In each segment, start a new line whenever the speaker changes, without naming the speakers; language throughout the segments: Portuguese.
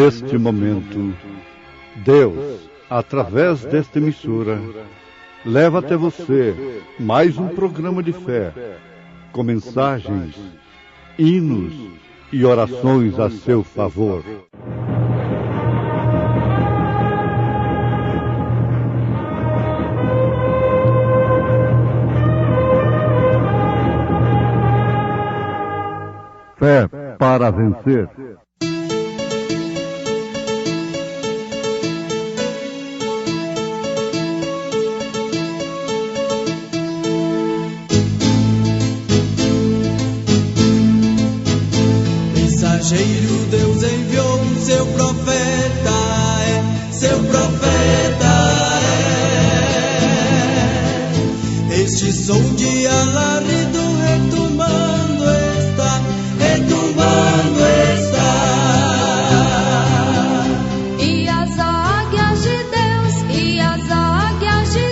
neste momento, Deus, através desta emissora, leva até você mais um programa de fé, com mensagens, hinos e orações a seu favor. Fé para vencer.
Mensageiro, Deus enviou seu profeta, seu profeta é. Este som de alarido retumbando está, retumbando está.
E as águias de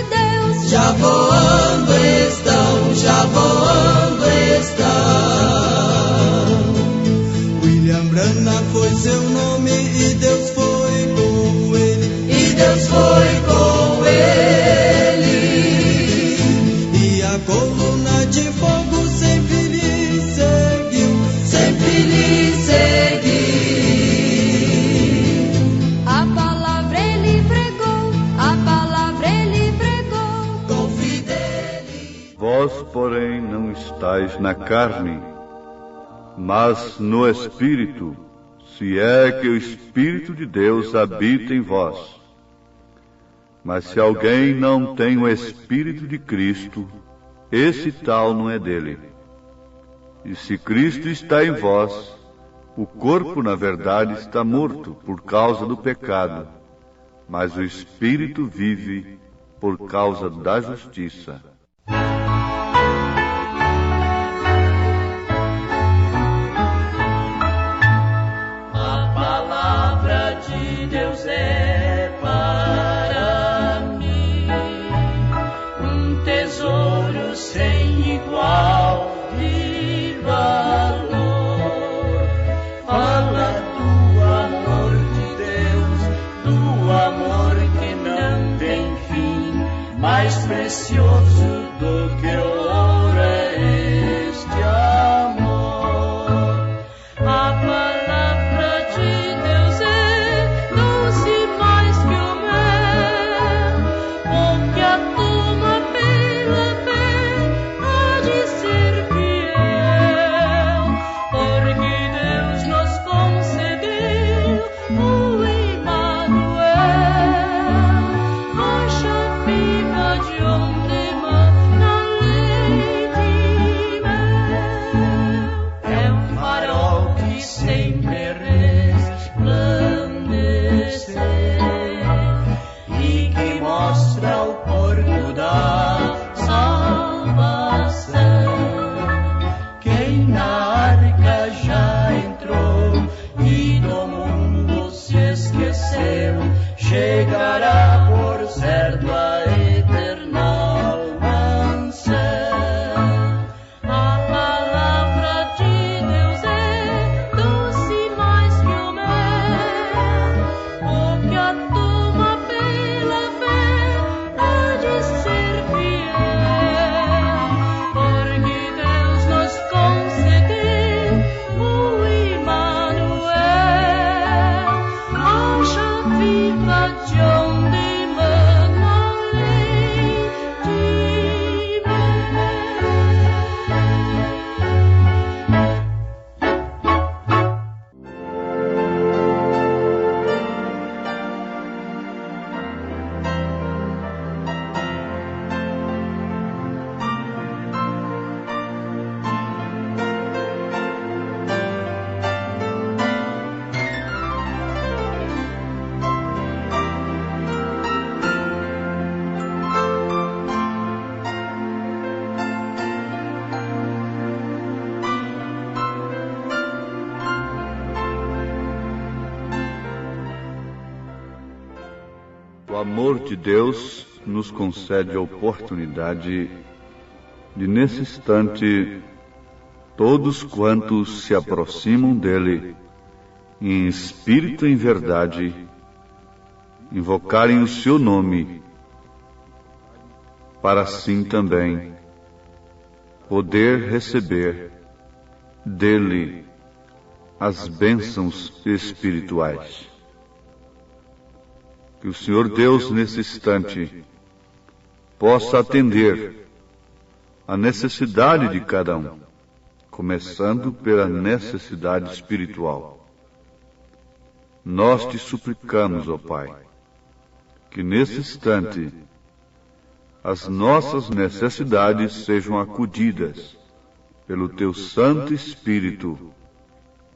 Deus
já voando estão, já voando estão. Brana foi seu nome e Deus foi com ele, e Deus foi com ele. E a coluna de fogo sempre lhe seguiu, sempre lhe seguiu.
A palavra ele pregou,
com fidelidade.
Vós, porém, não estáis na carne, mas no Espírito, se é que o Espírito de Deus habita em vós. Mas se alguém não tem o Espírito de Cristo, esse tal não é dele. E se Cristo está em vós, o corpo, na verdade, está morto por causa do pecado, mas o Espírito vive por causa da justiça.
Deus é para mim um tesouro sem igual de valor. Fala do amor de Deus, do amor que não tem fim, mais precioso do que ouro é este amor. A palavra de Deus é doce mais que o mel, porque a toma pela fé há de ser fiel, porque Deus nos concedeu o Emmanuel, rocha viva de onde emana leite e mel. É um farol que sempre resplandece e que mostra o porto da salvação. Quem na arca já entrou e do mundo se esqueceu, chegará por certo à eterna mansão. A palavra de Deus é doce mais que o mel, porque a toma pela fé há de ser fiel, porque Deus nos concedeu o Emmanuel, rocha viva de onde emana leite e mel.
O amor de Deus nos concede a oportunidade de, nesse instante, todos quantos se aproximam dele, em espírito e em verdade, invocarem o seu nome, para assim também poder receber dele as bênçãos espirituais. Que o Senhor Deus, nesse instante, possa atender a necessidade de cada um, começando pela necessidade espiritual. Nós te suplicamos, ó Pai, que nesse instante as nossas necessidades sejam acudidas pelo Teu Santo Espírito,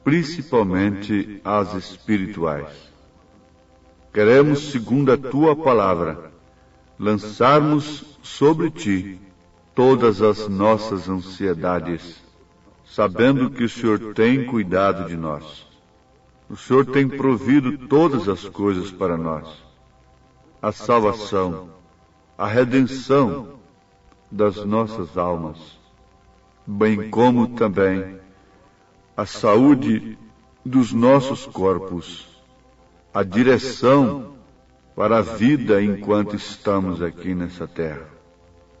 principalmente as espirituais. Queremos, segundo a Tua palavra, lançarmos sobre Ti todas as nossas ansiedades, sabendo que o Senhor tem cuidado de nós. O Senhor tem provido todas as coisas para nós. A salvação, a redenção das nossas almas, bem como também a saúde dos nossos corpos, a direção para a vida enquanto estamos aqui nessa terra.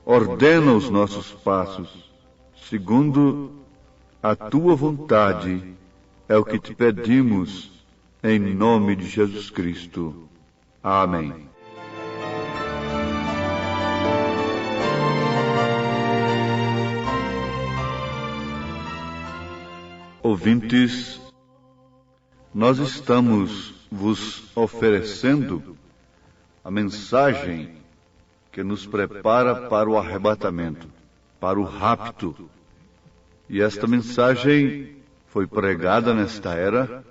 Ordena os nossos passos, segundo a Tua vontade, é o que te pedimos, em nome de Jesus Cristo. Amém. Ouvintes, nós estamos vos oferecendo a mensagem que nos prepara para o arrebatamento, para o rapto. E esta mensagem foi pregada nesta era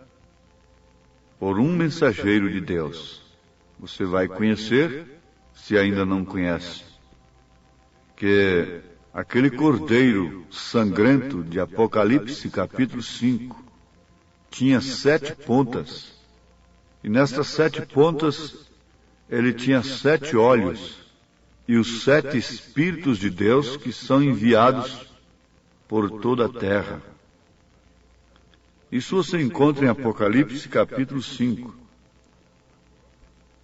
por um mensageiro de Deus. Você vai conhecer, se ainda não conhece, que aquele cordeiro sangrento de Apocalipse, capítulo 5, tinha 7 pontas. E nestas 7 pontas, ele tinha 7 olhos e os 7 Espíritos de Deus que são enviados por toda a terra. Isso você encontra em Apocalipse, capítulo 5.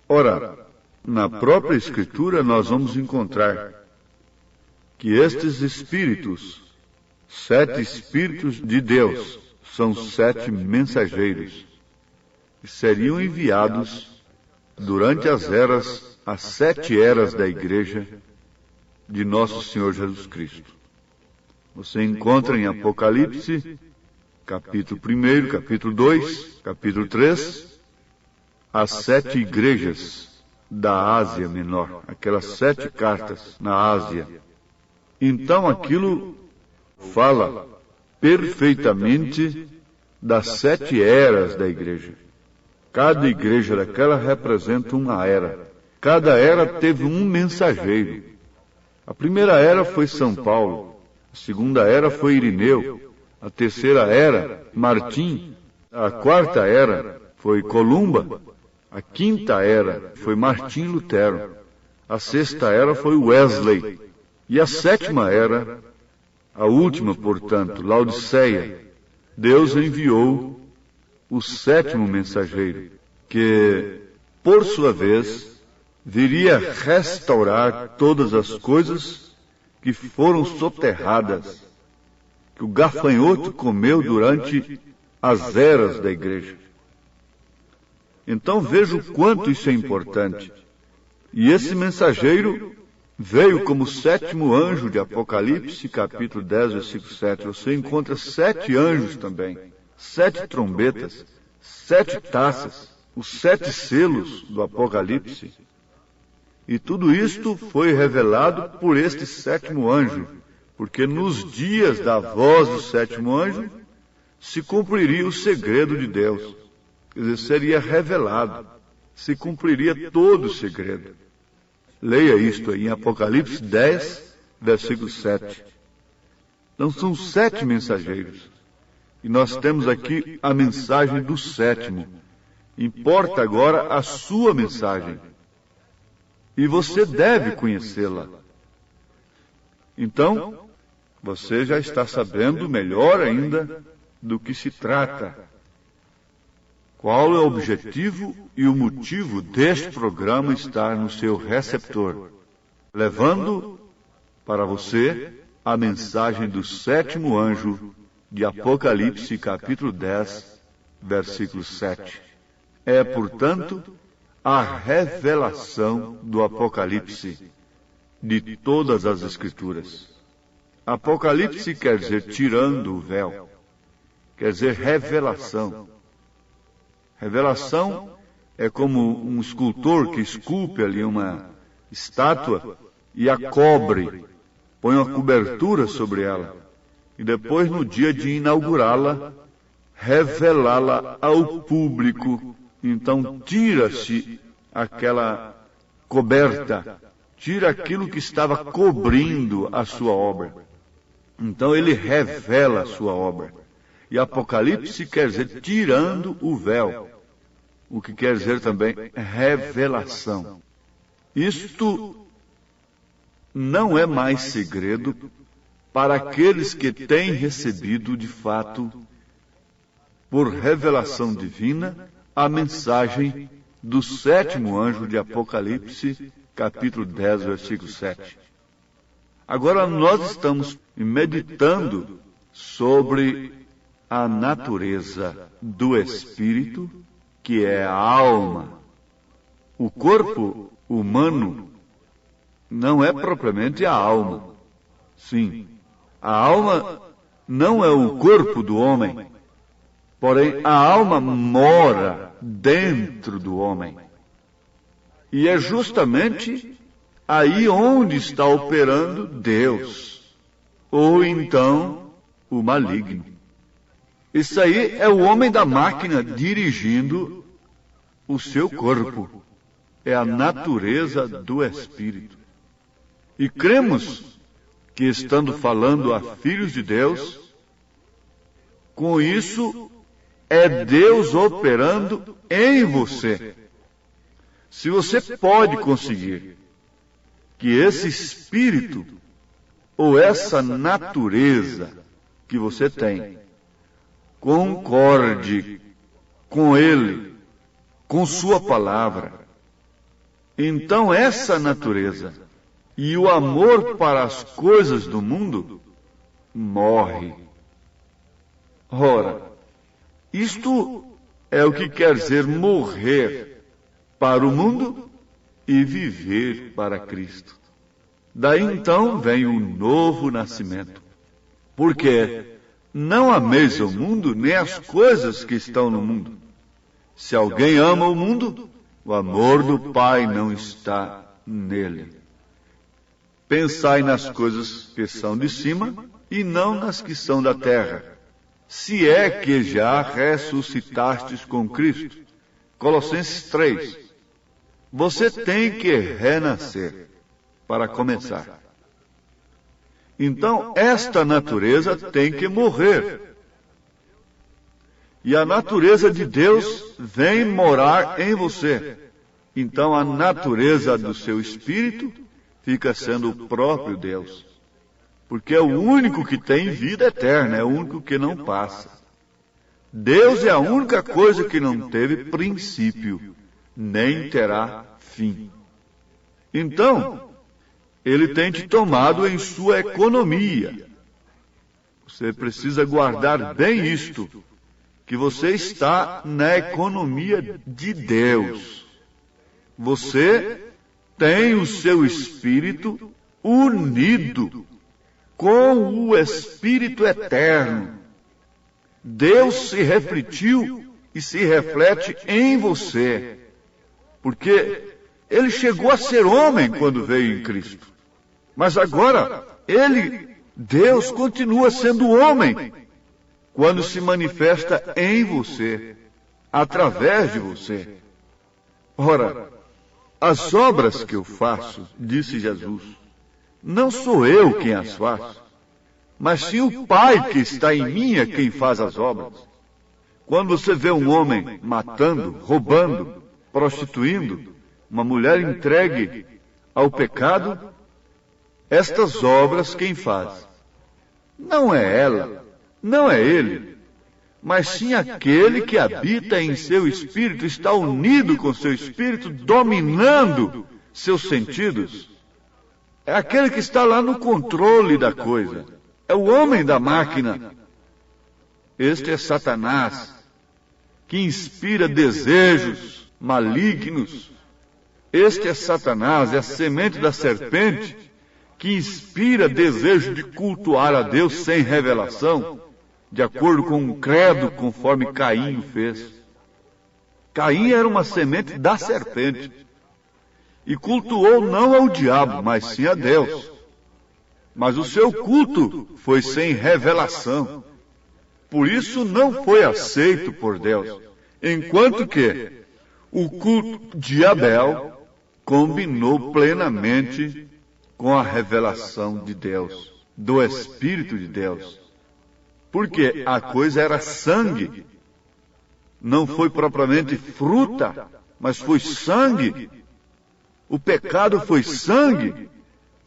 Ora, na própria Escritura nós vamos encontrar que estes Espíritos, 7 Espíritos de Deus, são 7 mensageiros, que seriam enviados durante as 7 eras da Igreja de Nosso Senhor Jesus Cristo. Você encontra em Apocalipse, capítulo 1, capítulo 2, capítulo 3, as 7 igrejas da Ásia Menor, aquelas 7 cartas na Ásia. Então aquilo fala perfeitamente das 7 eras da igreja. Cada igreja daquela representa uma era. Cada era teve um mensageiro. A primeira era foi São Paulo. A segunda era foi Irineu. A terceira era, Martim. A quarta era foi Columba. A quinta era foi Martim Lutero. A sexta era foi Wesley. E a sétima era, a última, portanto, Laodiceia. Deus enviou o 7º mensageiro, que, por sua vez, viria restaurar todas as coisas que foram soterradas, que o gafanhoto comeu durante as eras da igreja. Então veja o quanto isso é importante. E esse mensageiro veio como 7º anjo de Apocalipse, capítulo 10, versículo 7. Você encontra 7 anjos também, 7 trombetas, 7 taças, os 7 selos do Apocalipse. E tudo isto foi revelado por este 7º anjo, porque nos dias da voz do 7º anjo se cumpriria o segredo de Deus. Quer dizer, seria revelado, se cumpriria todo o segredo. Leia isto aí em Apocalipse 10, versículo 7. Então são 7 mensageiros. E nós temos aqui a mensagem do 7º. Importa agora a sua mensagem. E você deve conhecê-la. Então, você já está sabendo melhor ainda do que se trata. Qual é o objetivo e o motivo deste programa estar no seu receptor, levando para você a mensagem do 7º anjo de Apocalipse, capítulo 10, versículo 7. É, portanto, a revelação do Apocalipse de todas as Escrituras. Apocalipse quer dizer tirando o véu, quer dizer revelação. Revelação é como um escultor que esculpe ali uma estátua e a cobre, põe uma cobertura sobre ela, e depois, no dia de inaugurá-la, revelá-la ao público. Então tira-se aquela coberta, tira aquilo que estava cobrindo a sua obra. Então ele revela a sua obra. E Apocalipse quer dizer tirando o véu, o que quer dizer também revelação. Isto não é mais segredo para aqueles que têm recebido de fato, por revelação divina, a mensagem do 7º anjo de Apocalipse, capítulo 10, versículo 7. Agora nós estamos meditando sobre a natureza do espírito, que é a alma. O corpo humano não é propriamente a alma. Sim, a alma não é o corpo do homem, porém a alma mora dentro do homem. E é justamente aí onde está operando Deus, ou então o maligno. Isso aí é o homem da máquina dirigindo o seu corpo. É a natureza do Espírito. E cremos que, estando falando a filhos de Deus, com isso é Deus operando em você. Se você pode conseguir que esse espírito ou essa natureza que você tem concorde com Ele, com Sua palavra, então essa natureza e o amor para as coisas do mundo morre. Ora, isto é o que quer dizer morrer para o mundo e viver para Cristo. Daí então vem o novo nascimento. Porque não ameis o mundo, nem as coisas que estão no mundo. Se alguém ama o mundo, o amor do Pai não está nele. Pensai nas coisas que são de cima e não nas que são da terra. Se é que já ressuscitastes com Cristo. Colossenses 3. Você tem que renascer para começar. Então, esta natureza tem que morrer. E a natureza de Deus vem morar em você. Então, a natureza do seu espírito fica sendo o próprio Deus. Porque é o único que tem vida eterna, é o único que não passa. Deus é a única coisa que não teve princípio, nem terá fim. Então, Ele tem te tomado em sua economia. Você precisa guardar bem isto, que você está na economia de Deus. Você tem o seu espírito unido com o Espírito eterno. Deus se refletiu e se reflete em você, porque Ele chegou a ser homem quando veio em Cristo. Mas agora, Deus, continua sendo homem quando se manifesta em você, através de você. Ora, as obras que eu faço, disse Jesus, não sou eu quem as faço, mas sim o Pai que está em mim é quem faz as obras. Quando você vê um homem matando, roubando, prostituindo, uma mulher entregue ao pecado, estas obras quem faz? Não é ela, não é ele. mas sim aquele que habita em seu espírito, está unido com seu espírito, dominando seus sentidos. É aquele que está lá no controle da coisa. É o homem da máquina. Este é Satanás, que inspira desejos malignos. Este é Satanás, é a semente da serpente, que inspira desejo de cultuar a Deus sem revelação, de acordo com um credo conforme Caim o fez. Caim era uma semente da serpente, e cultuou não ao diabo, mas sim a Deus. Mas o seu culto foi sem revelação. Por isso não foi aceito por Deus. Enquanto que o culto de Abel combinou plenamente com a revelação de Deus, do Espírito de Deus. Porque a coisa era sangue. Não foi propriamente fruta, mas foi sangue. O pecado foi sangue.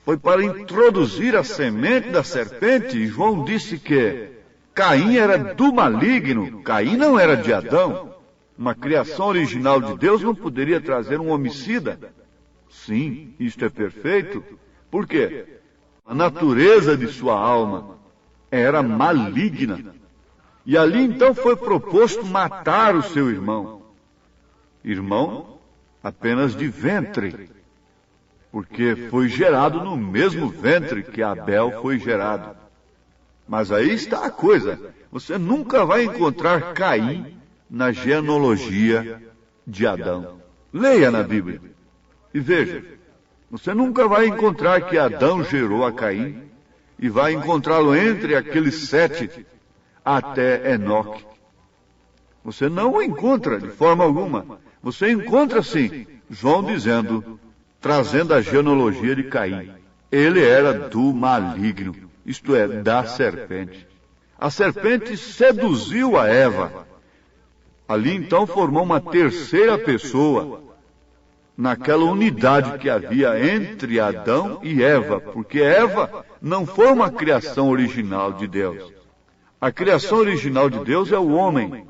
Foi para introduzir a semente da serpente. E João disse que Caim era do maligno. Caim não era de Adão. Uma criação original de Deus não poderia trazer um homicida. Sim, isto é perfeito. Por quê? A natureza de sua alma era maligna. E ali então foi proposto matar o seu irmão. Irmão apenas de ventre, porque foi gerado no mesmo ventre que Abel foi gerado. Mas aí está a coisa. Você nunca vai encontrar Caim na genealogia de Adão. Leia na Bíblia e veja. Você nunca vai encontrar que Adão gerou a Caim e vai encontrá-lo entre aqueles 7 até Enoque. Você não o encontra de forma alguma. Você encontra sim João dizendo, trazendo a genealogia de Caim. Ele era do maligno, isto é, da serpente. A serpente seduziu a Eva. Ali então formou uma terceira pessoa, naquela unidade que havia entre Adão e Eva, porque Eva não foi uma criação original de Deus. A criação original de Deus é o homem.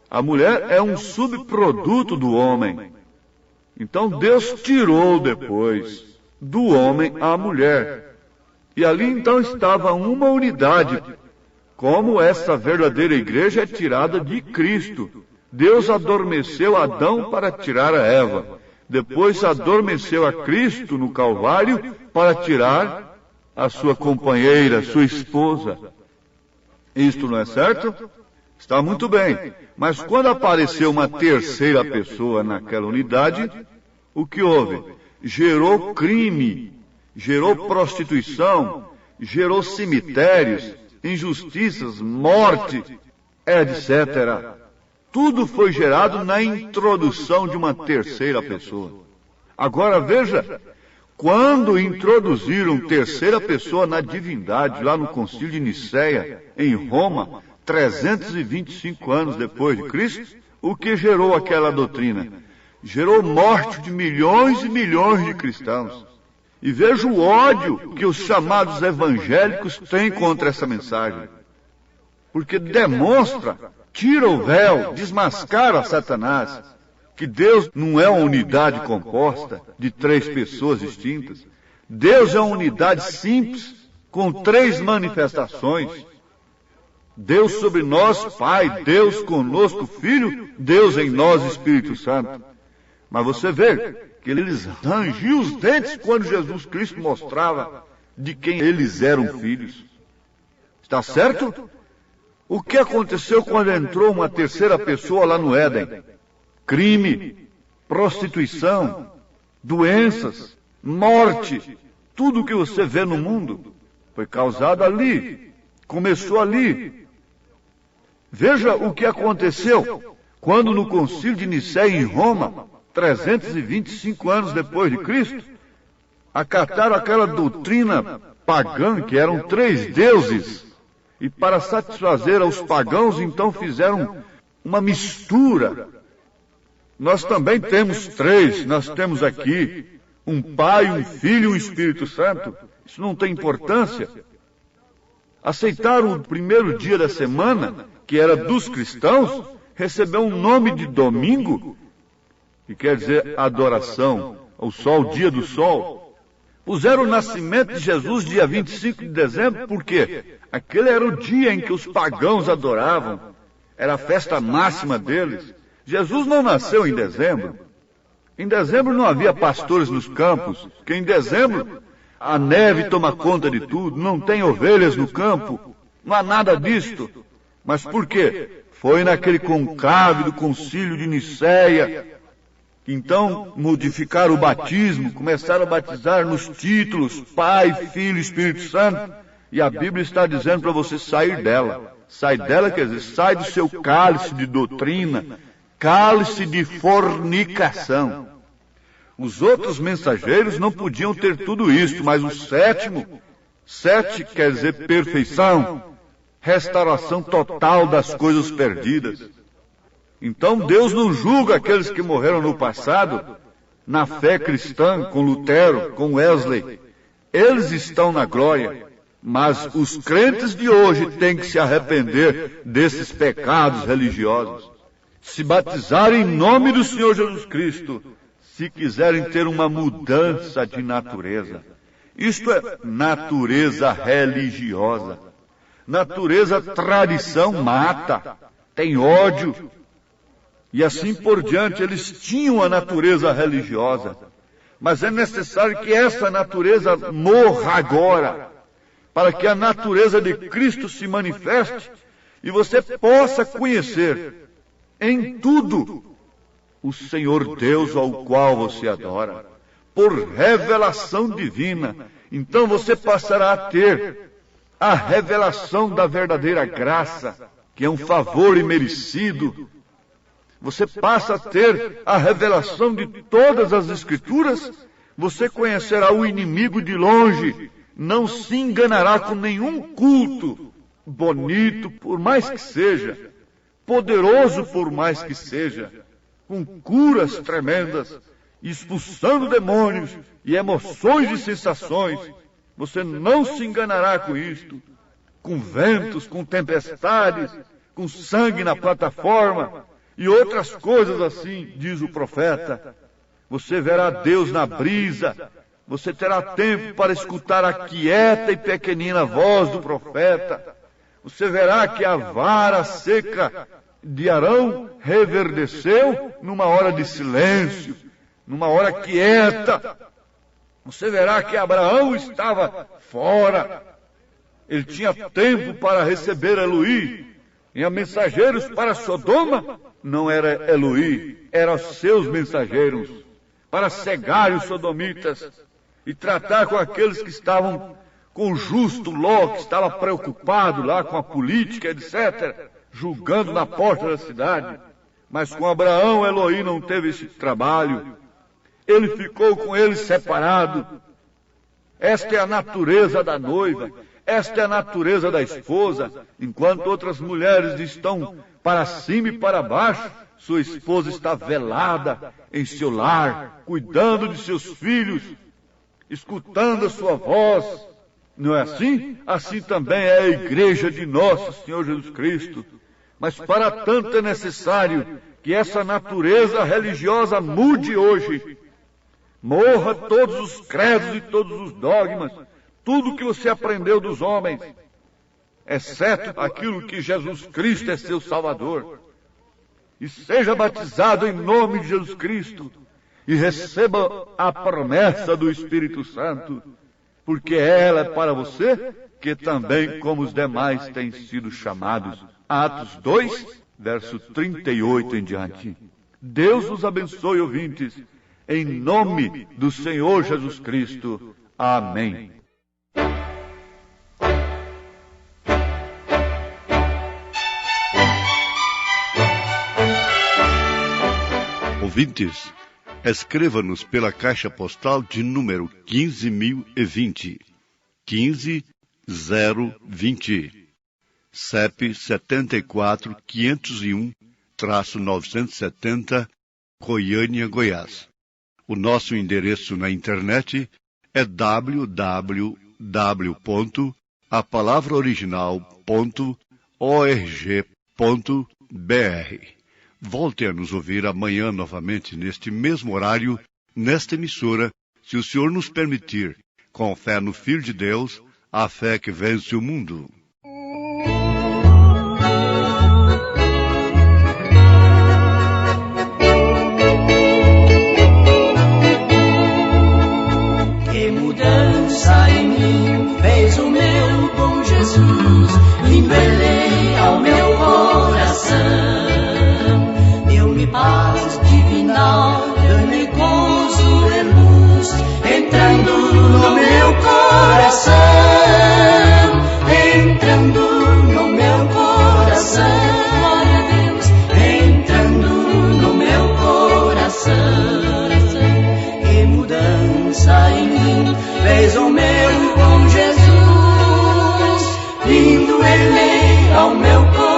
A mulher é um subproduto do homem. Então Deus tirou depois do homem a mulher. E ali então estava uma unidade, como essa verdadeira igreja é tirada de Cristo. Deus adormeceu Adão para tirar a Eva. Depois adormeceu a Cristo no Calvário para tirar a sua companheira, sua esposa. Isto não é certo? Está muito bem. Mas quando apareceu uma terceira pessoa naquela unidade, o que houve? Gerou crime, gerou prostituição, gerou cemitérios, injustiças, morte, etc. Tudo foi gerado na introdução de uma terceira pessoa. Agora veja, quando introduziram terceira pessoa na divindade, lá no Concílio de Nicéia, em Roma, 325 anos depois de Cristo, o que gerou aquela doutrina? Gerou morte de milhões e milhões de cristãos. E veja o ódio que os chamados evangélicos têm contra essa mensagem. Porque demonstra, tira o véu, desmascara Satanás, que Deus não é uma unidade composta de 3 pessoas distintas. Deus é uma unidade simples, com 3 manifestações. Deus sobre nós, Pai, Deus conosco, Filho, Deus em nós, Espírito Santo. Mas você vê que eles rangiam os dentes quando Jesus Cristo mostrava de quem eles eram filhos. Está certo? O que aconteceu quando entrou uma terceira pessoa lá no Éden? Crime, prostituição, doenças, morte, tudo o que você vê no mundo foi causado ali, começou ali. Veja o que aconteceu quando no Concílio de Nicéia em Roma, 325 anos depois de Cristo, acataram aquela doutrina pagã que eram 3 deuses. E para satisfazer aos pagãos, então fizeram uma mistura. Nós também temos 3, nós temos aqui um Pai, um Filho e um Espírito Santo. Isso não tem importância. Aceitaram o primeiro dia da semana, que era dos cristãos, recebeu um nome de domingo, que quer dizer adoração, o sol, o dia do sol. Puseram o nascimento de Jesus dia 25 de dezembro, por quê? Aquele era o dia em que os pagãos adoravam, era a festa máxima deles. Jesus não nasceu em dezembro. Em dezembro não havia pastores nos campos, porque em dezembro a neve toma conta de tudo, não tem ovelhas no campo, não há nada disto. Mas por quê? Foi naquele conclave do concílio de Niceia, que então modificaram o batismo, começaram a batizar nos títulos Pai, Filho e Espírito Santo, e a Bíblia está dizendo para você sair dela. Sai dela, quer dizer, sai do seu cálice de doutrina, cálice de fornicação. Os outros mensageiros não podiam ter tudo isso, mas o sétimo, sete quer dizer perfeição, restauração total das coisas perdidas. Então Deus não julga aqueles que morreram no passado, na fé cristã, com Lutero, com Wesley. Eles estão na glória, mas os crentes de hoje têm que se arrepender desses pecados religiosos. Se batizar em nome do Senhor Jesus Cristo, se quiserem ter uma mudança de natureza. Isto é natureza religiosa. Natureza tradição mata, tem ódio. E assim por diante, eles tinham a natureza religiosa. Mas é necessário que essa natureza morra agora, para que a natureza de Cristo se manifeste e você possa conhecer em tudo o Senhor Deus ao qual você adora, por revelação divina. Então você passará a ter a revelação da verdadeira graça, que é um favor imerecido. Você passa a ter a revelação de todas as Escrituras, você conhecerá o inimigo de longe, não se enganará com nenhum culto, bonito por mais que seja, poderoso por mais que seja, com curas tremendas, expulsando demônios e emoções e sensações. Você não se enganará com isto, com ventos, com tempestades, com sangue na plataforma e outras coisas assim, diz o profeta. Você verá Deus na brisa, você terá tempo para escutar a quieta e pequenina voz do profeta. Você verá que a vara seca de Arão reverdeceu numa hora de silêncio, numa hora quieta. Você verá que Abraão estava fora. Ele tinha tempo para receber Eloí. E a mensageiros para Sodoma, não era Eloí, eram seus mensageiros, para cegar os sodomitas e tratar com aqueles que estavam com o justo Ló, que estava preocupado lá com a política, etc., julgando na porta da cidade. Mas com Abraão, Eloí não teve esse trabalho. Ele ficou com ele separado. Esta é a natureza da noiva. Esta é a natureza da esposa. Enquanto outras mulheres estão para cima e para baixo, sua esposa está velada em seu lar, cuidando de seus filhos, escutando a sua voz. Não é assim? Assim também é a igreja de nosso Senhor Jesus Cristo. Mas para tanto é necessário que essa natureza religiosa mude hoje. Morra todos os credos e todos os dogmas, tudo que você aprendeu dos homens, exceto aquilo que Jesus Cristo é seu Salvador. E seja batizado em nome de Jesus Cristo e receba a promessa do Espírito Santo, porque ela é para você, que também, como os demais, têm sido chamados. Atos 2, verso 38 em diante. Deus os abençoe, ouvintes, em nome do Senhor Jesus Cristo. Amém.
Ouvintes, escreva-nos pela caixa postal de número 15.020, 15020, CEP 74-501-970, Goiânia, Goiás. O nosso endereço na internet é www.apalavraoriginal.org.br. Volte a nos ouvir amanhã novamente, neste mesmo horário, nesta emissora, se o Senhor nos permitir, com fé no Filho de Deus, a fé que vence o mundo.
Que mudança em mim fez o meu bom Jesus, vindo ele ao meu coração. Deu-me paz divinal, deu-me gozo e luz, entrando no meu coração, entrando no meu coração, glória a Deus, entrando no meu coração. Que mudança em mim fez o meu bom Jesus, vindo ele ao meu coração.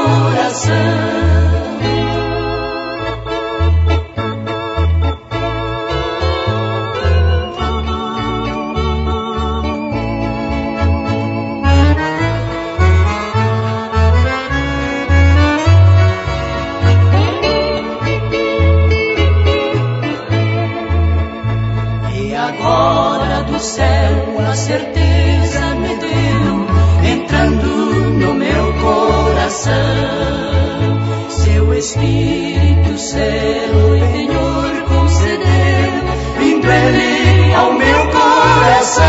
A certeza me deu, entrando no meu coração, seu Espírito céu e Senhor concedeu, vindo ele ao meu coração,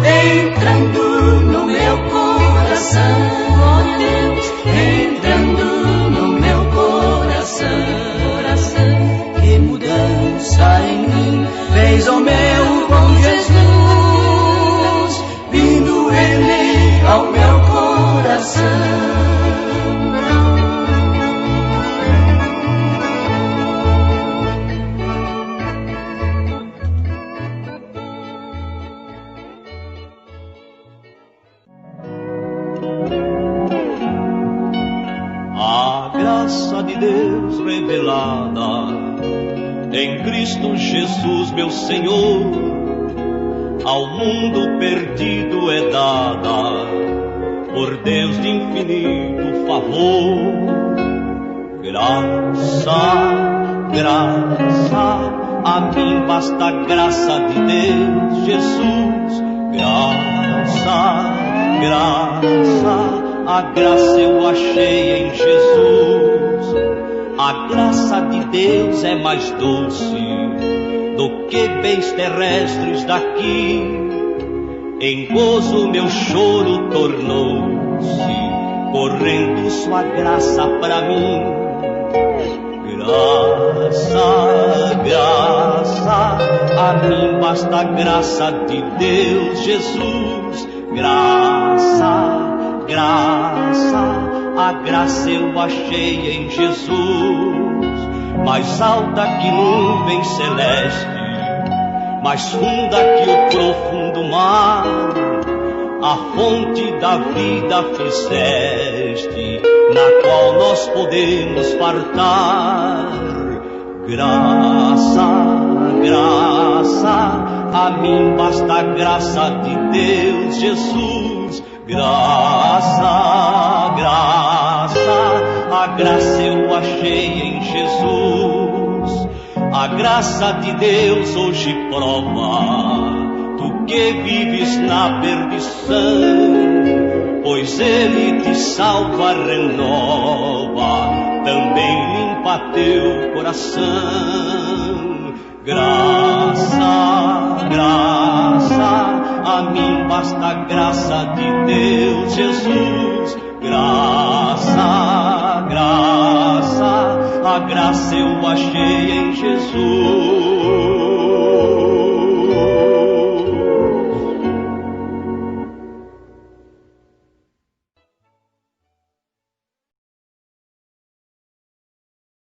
entrando no meu coração, glória a Deus, entrando no meu coração. Que mudança em mim fez o meu bom Jesus, vindo ele ao meu coração.
A graça de Deus revelada em Cristo Jesus, meu Senhor, ao mundo perdido é dada por Deus de infinito favor. Graça, a mim basta a graça de Deus, Jesus. Graça, a graça eu achei em Jesus. A graça de Deus é mais doce do que bens terrestres daqui. Em gozo meu choro tornou-se, correndo sua graça pra mim. Graça, a mim basta a graça de Deus, Jesus. Graça, a graça eu achei em Jesus. Mais alta que nuvem celeste, mais funda que o profundo mar, a fonte da vida fizeste, na qual nós podemos fartar. Graça, a mim basta a graça de Deus, Jesus. Graça, a graça eu achei em Jesus. A graça de Deus hoje prova, tu que vives na perdição, pois Ele te salva, renova, também limpa teu coração. Graça, a mim basta a graça de Deus, Jesus. Graça, a graça eu achei em Jesus.